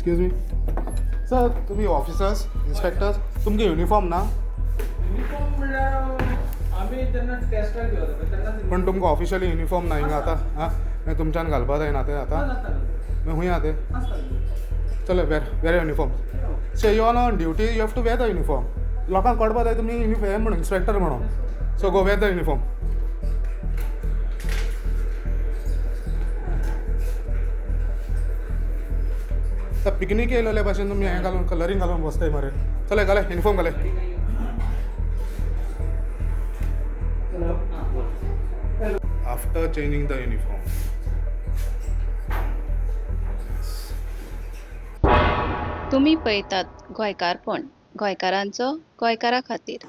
Excuse me sir, तुम्ही officers inspectors, तुमगे uniform ना? युनिफॉर्म म्हणल्यार आमी तेन्ना टेस्टाक गेलो होतो तेन्ना पण तुमकां ऑफिशियली युनिफॉर्म ना हिंगा आतां आं मागीर तुमच्यान घालपा जायना ते आतां मागीर खूंय आहा ते चलो wear uniform so you on on duty you have to wear the uniform लोकांक कळपा जाय तुमी हे म्हणून इन्स्पेक्टर म्हणून so go wear the uniform picnic येयलेले भाशेन तुमी हें घालून कलरींग घालून बसताय मरे चले घाले युनिफॉर्म घाले आफ्टर चेंजिंग द युनिफॉर्म तुम्ही पळयतात गोंयकारपण गोंयकारांचो गोंयकारा खातीर.